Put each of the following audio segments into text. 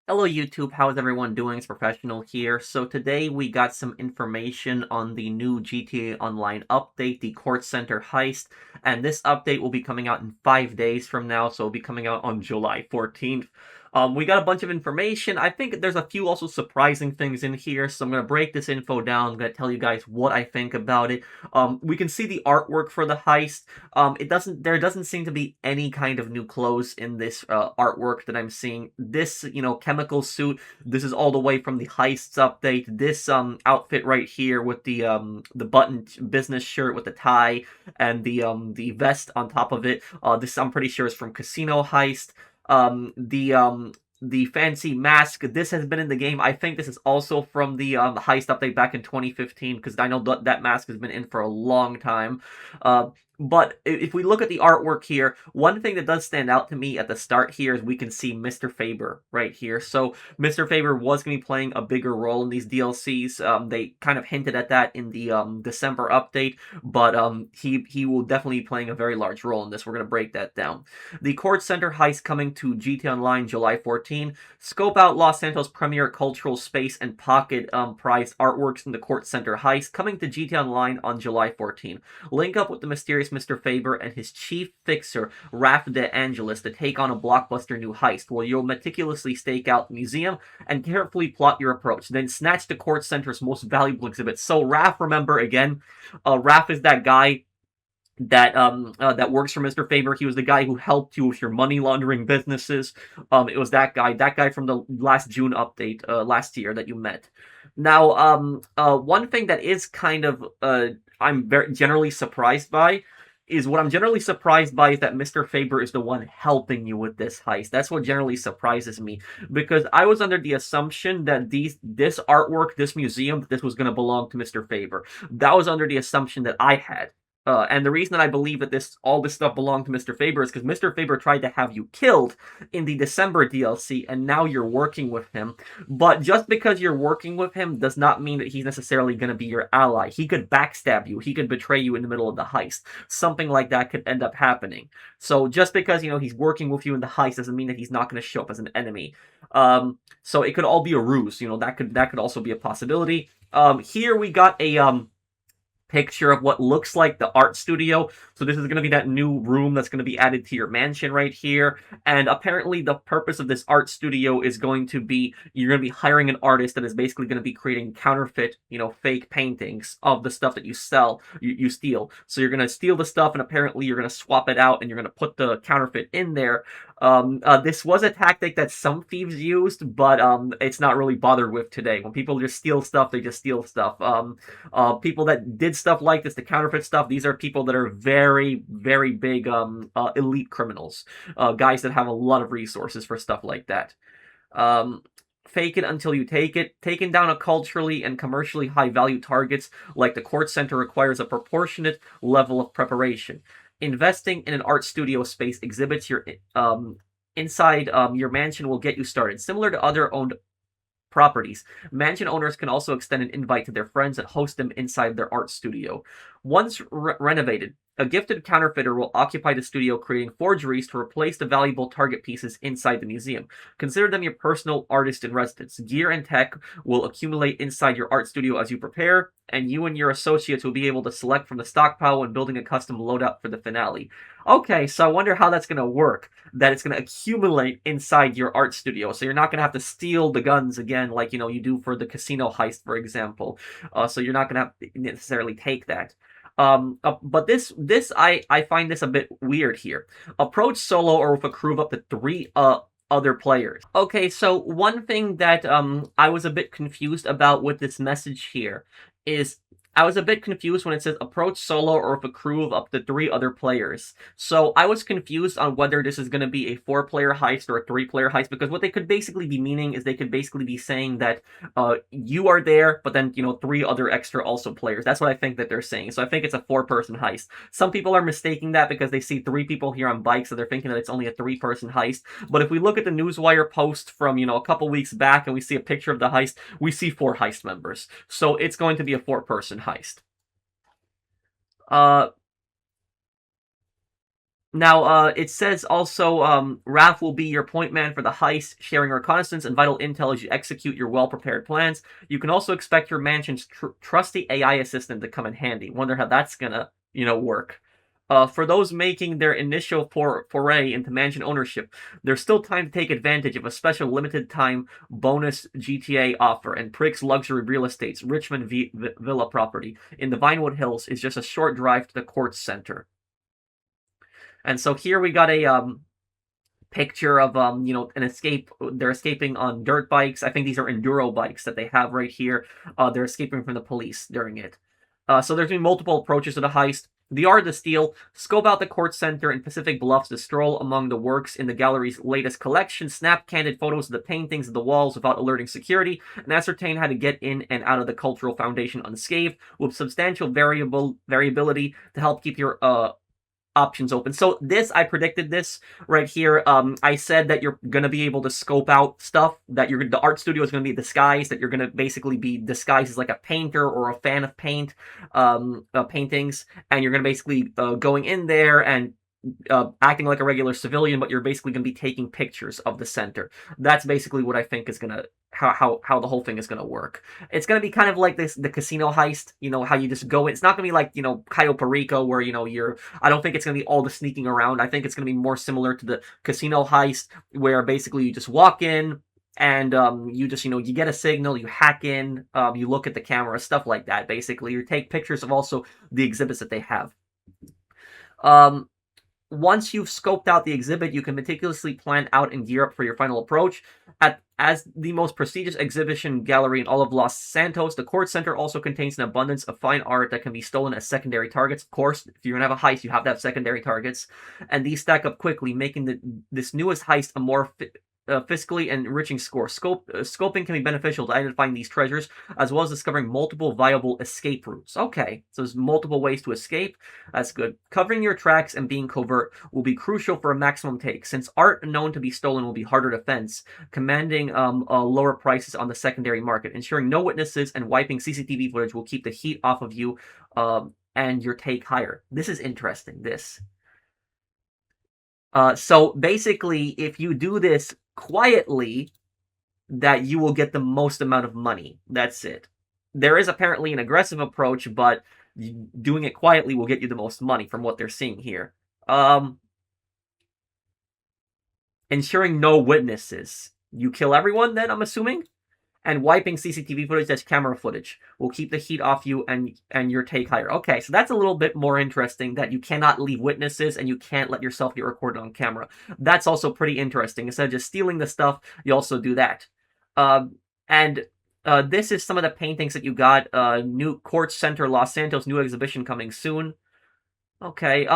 Hello YouTube, how is everyone doing? It's Professional here. So today we got some information on the new GTA Online update, the Kortz Center Heist, and this update will be coming out in 5 days from now, so it'll be coming out on July 14th. We got a bunch of information. I think there's a few also surprising things in here, so I'm going to break this info down. I'm going to tell you guys what I think about it. We can see the artwork for the heist. There doesn't seem to be any kind of new clothes in this artwork that I'm seeing. This, chemical suit, this is all the way from the heists update. This outfit right here with the button business shirt with the tie and the vest on top of it. This I'm pretty sure is from Casino Heist. The fancy mask, this has been in the game. I think this is also from the heist update back in 2015, because I know that mask has been in for a long time. But if we look at the artwork here, one thing that does stand out to me at the start here is we can see Mr. Faber right here. So Mr. Faber was going to be playing a bigger role in these DLCs. They kind of hinted at that in the December update, but he will definitely be playing a very large role in this. We're going to break that down. The Kortz Center Heist coming to GTA Online July 14. Scope out Los Santos' premier cultural space and pocket prize artworks in the Kortz Center Heist coming to GTA Online on July 14. Link up with the mysterious Mr. Faber and his chief fixer, Raf De Angelis, to take on a blockbuster new heist, where you'll meticulously stake out the museum and carefully plot your approach, then snatch the Kortz Center's most valuable exhibits. So Raf, remember again, Raf is that guy that works for Mr. Faber. He was the guy who helped you with your money laundering businesses. It was that guy from the last June update last year that you met. Now, one thing that is kind of I'm very generally surprised by is that Mr. Faber is the one helping you with this heist. That's what generally surprises me, because I was under the assumption that this artwork, this museum, this was going to belong to Mr. Faber. That was under the assumption that I had. And the reason that I believe that all this stuff belonged to Mr. Faber is because Mr. Faber tried to have you killed in the December DLC, and now you're working with him. But just because you're working with him does not mean that he's necessarily going to be your ally. He could backstab you. He could betray you in the middle of the heist. Something like that could end up happening. So just because, he's working with you in the heist doesn't mean that he's not going to show up as an enemy. So it could all be a ruse. That could also be a possibility. Here we got a picture of what looks like the art studio. So this is going to be that new room that's going to be added to your mansion right here. And apparently the purpose of this art studio is going to be, you're going to be hiring an artist that is basically going to be creating counterfeit, fake paintings of the stuff that you steal. So you're going to steal the stuff, and apparently you're going to swap it out, and you're going to put the counterfeit in there. This was a tactic that some thieves used, but it's not really bothered with today. When people just steal stuff, they just steal stuff. People that did stuff like this, the counterfeit stuff, these are people that are very, very big elite criminals. Guys that have a lot of resources for stuff like that. Fake it until you take it. Taking down a culturally and commercially high-value targets like the Kortz Center requires a proportionate level of preparation. Investing in an art studio space exhibits your inside your mansion will get you started. Similar to other owned properties, mansion owners can also extend an invite to their friends and host them inside their art studio. Once renovated, a gifted counterfeiter will occupy the studio, creating forgeries to replace the valuable target pieces inside the museum. Consider them your personal artist in residence. Gear and tech will accumulate inside your art studio as you prepare, and you and your associates will be able to select from the stockpile when building a custom loadout for the finale. Okay, so I wonder how that's going to work, that it's going to accumulate inside your art studio. So you're not going to have to steal the guns again like, you do for the casino heist, for example. So you're not going to have to necessarily take that. But I find this a bit weird here. Approach solo or with a crew of up to 3 other players. Okay, so one thing that I was a bit confused about with this message here is I was a bit confused when it says approach solo or with a crew of up to 3 other players. So I was confused on whether this is going to be a 4-player heist or a 3-player heist, because what they could basically be meaning is they could basically be saying that you are there, but then, 3 other extra also players. That's what I think that they're saying. So I think it's a 4-person heist. Some people are mistaking that because they see 3 people here on bikes, so they're thinking that it's only a 3-person heist. But if we look at the Newswire post from, a couple weeks back and we see a picture of the heist, we see 4 heist members. So it's going to be a 4-person heist. Now, it says also, Raph will be your point man for the heist, sharing reconnaissance and vital intel as you execute your well-prepared plans. You can also expect your mansion's trusty AI assistant to come in handy. Wonder how that's gonna, work. For those making their initial foray into mansion ownership, there's still time to take advantage of a special limited time bonus GTA offer, and Prick's Luxury Real Estate's Richmond Villa property in the Vinewood Hills is just a short drive to the Kortz Center. And so here we got a picture of an escape. They're escaping on dirt bikes. I think these are enduro bikes that they have right here. They're escaping from the police during it. So there's been multiple approaches to the heist. The art of the steal, scope out the Kortz Center in Pacific Bluffs to stroll among the works in the gallery's latest collection, snap candid photos of the paintings of the walls without alerting security, and ascertain how to get in and out of the cultural foundation unscathed, with substantial variability to help keep your options open. So this, I predicted this right here. I said that you're gonna be able to scope out stuff, that the art studio is gonna be disguised, that you're gonna basically be disguised as like a painter or a fan of paintings, and you're gonna basically going in there and acting like a regular civilian, but you're basically going to be taking pictures of the center. That's basically what I think is gonna how the whole thing is gonna work. It's gonna be kind of like the casino heist. How you just go in. It's not gonna be like Cayo Perico where you're. I don't think it's gonna be all the sneaking around. I think it's gonna be more similar to the casino heist where basically you just walk in. And you just you get a signal, you hack in, you look at the camera, stuff like that. Basically, you take pictures of also the exhibits that they have. Um, Once you've scoped out the exhibit, you can meticulously plan out and gear up for your final approach. As the most prestigious exhibition gallery in all of Los Santos, the Kortz Center also contains an abundance of fine art that can be stolen as secondary targets. Of course, if you're going to have a heist, you have to have secondary targets. And these stack up quickly, making this newest heist a more fiscally enriching score. Scoping can be beneficial to identifying these treasures, as well as discovering multiple viable escape routes. Okay, so there's multiple ways to escape. That's good. Covering your tracks and being covert will be crucial for a maximum take, since art known to be stolen will be harder to fence, commanding lower prices on the secondary market. Ensuring no witnesses and wiping CCTV footage will keep the heat off of you and your take higher. This is interesting, this. So basically, if you do this quietly, that you will get the most amount of money. That's it. There is apparently an aggressive approach, but doing it quietly will get you the most money from what they're seeing here. Ensuring no witnesses. You kill everyone then, I'm assuming? And wiping CCTV footage that's camera footage will keep the heat off you and your take higher. Okay, so that's a little bit more interesting, that you cannot leave witnesses and you can't let yourself get recorded on camera. That's also pretty interesting. Instead of just stealing the stuff, you also do that. And this is some of the paintings that you got. New Kortz Center Los Santos, new exhibition coming soon. Okay,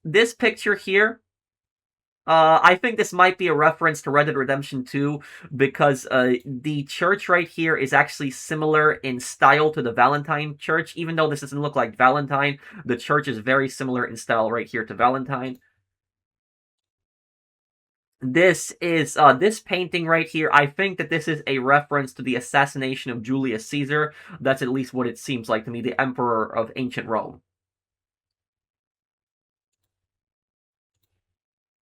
this picture here, I think this might be a reference to Red Dead Redemption 2, because the church right here is actually similar in style to the Valentine church. Even though this doesn't look like Valentine, the church is very similar in style right here to Valentine. This is this painting right here. I think that this is a reference to the assassination of Julius Caesar. That's at least what it seems like to me, the emperor of ancient Rome.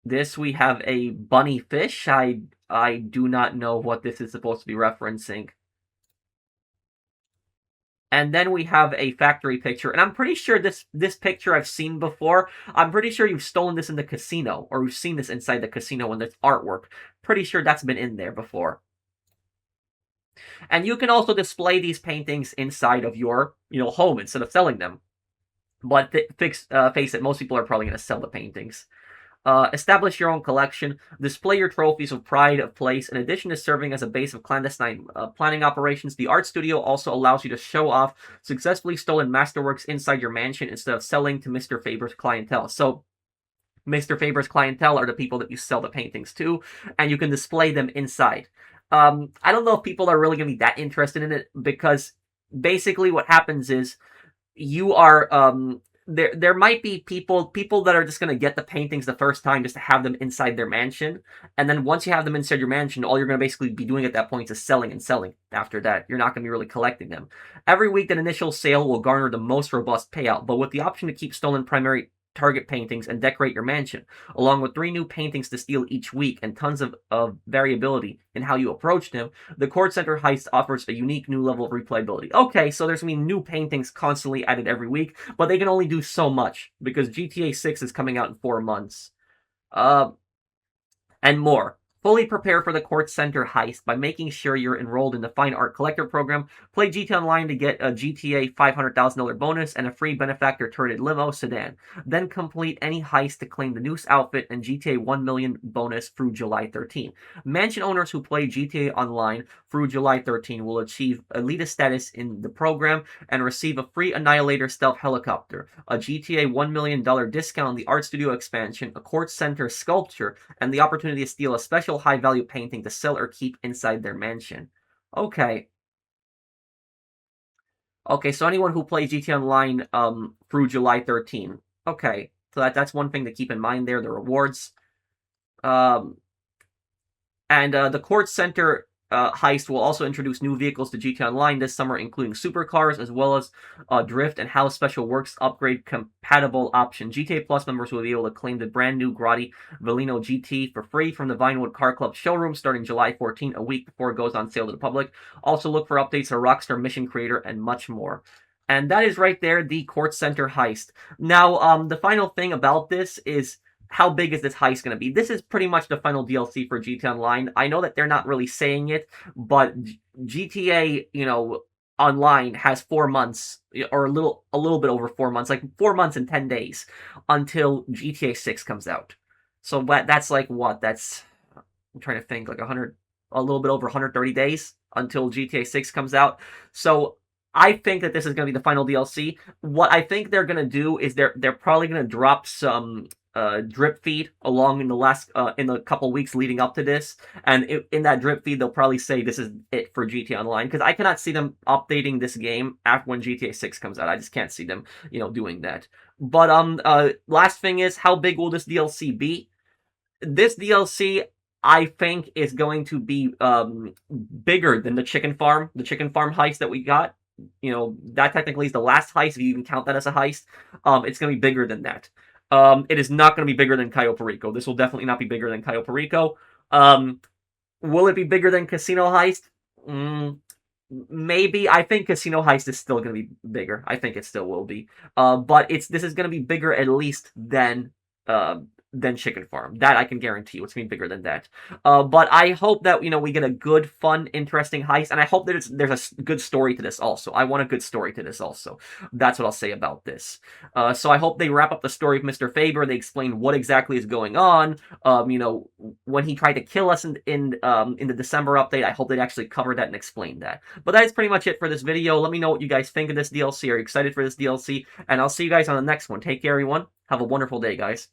This, we have a bunny fish. I do not know what this is supposed to be referencing. And then we have a factory picture, and I'm pretty sure this picture I've seen before. I'm pretty sure you've stolen this in the casino, or you've seen this inside the casino in this artwork. Pretty sure that's been in there before. And you can also display these paintings inside of your, home instead of selling them. But face it, most people are probably going to sell the paintings. Establish your own collection. Display your trophies with pride of place. In addition to serving as a base of clandestine planning operations, the art studio also allows you to show off successfully stolen masterworks inside your mansion instead of selling to Mr. Faber's clientele. So, Mr. Faber's clientele are the people that you sell the paintings to, and you can display them inside. I don't know if people are really going to be that interested in it, because basically what happens is you are there might be people that are just going to get the paintings the first time just to have them inside their mansion, and then once you have them inside your mansion, all you're going to basically be doing at that point is selling and selling. After that, you're not going to be really collecting them. Every week, that initial sale will garner the most robust payout, but with the option to keep stolen primary target paintings and decorate your mansion, along with 3 new paintings to steal each week and tons of variability in how you approach them. The Kortz Center Heist offers a unique new level of replayability. Okay, so there's going to be new paintings constantly added every week, but they can only do so much because GTA 6 is coming out in 4 months. Uh, and more. Fully prepare for the Kortz Center Heist by making sure you're enrolled in the Fine Art Collector program. Play GTA Online to get a GTA $500,000 bonus and a free benefactor turreted limo sedan. Then complete any heist to claim the Noose outfit and GTA 1 million bonus through July 13. Mansion owners who play GTA Online through July 13 will achieve elite status in the program and receive a free Annihilator stealth helicopter, a GTA $1 million discount on the Art Studio expansion, a Kortz Center sculpture, and the opportunity to steal a special high-value painting to sell or keep inside their mansion. Okay. Okay, so anyone who plays GTA Online through July 13. Okay, so that's one thing to keep in mind there, the rewards. And the Kortz Center Heist will also introduce new vehicles to GTA Online this summer, including supercars, as well as drift and house special works upgrade compatible option. GTA Plus members will be able to claim the brand new Grotti Velino GT for free from the Vinewood Car Club showroom starting July 14, a week before it goes on sale to the public. Also look for updates to Rockstar Mission Creator and much more. And that is right there, the Kortz Center Heist. Now, the final thing about this is, how big is this heist going to be? This is pretty much the final DLC for GTA Online. I know that they're not really saying it, but GTA, Online has 4 months, or a little bit over 4 months, like 4 months and 10 days until GTA 6 comes out. So that's like what? That's, I'm trying to think, like a little bit over 130 days until GTA 6 comes out. So I think that this is going to be the final DLC. What I think they're going to do is they're probably going to drop some drip feed along in the couple weeks leading up to this, and in that drip feed they'll probably say this is it for GTA Online, because I cannot see them updating this game after when GTA 6 comes out. I just can't see them doing that. But last thing is, how big will this DLC be? This DLC, I think, is going to be bigger than the chicken farm heist that we got. That technically is the last heist, if you even count that as a heist. It's going to be bigger than that. It is not going to be bigger than Cayo Perico. This will definitely not be bigger than Cayo Perico. Will it be bigger than Casino Heist? Maybe. I think Casino Heist is still going to be bigger. I think it still will be. But this is going to be bigger at least than Chicken Farm. That I can guarantee you. It's going to be bigger than that. But I hope that, we get a good, fun, interesting heist, and I hope that there's a good story to this also. I want a good story to this also. That's what I'll say about this. So I hope they wrap up the story of Mr. Faber. They explain what exactly is going on. When he tried to kill us in the December update, I hope they actually cover that and explain that. But that is pretty much it for this video. Let me know what you guys think of this DLC. Are you excited for this DLC? And I'll see you guys on the next one. Take care, everyone. Have a wonderful day, guys.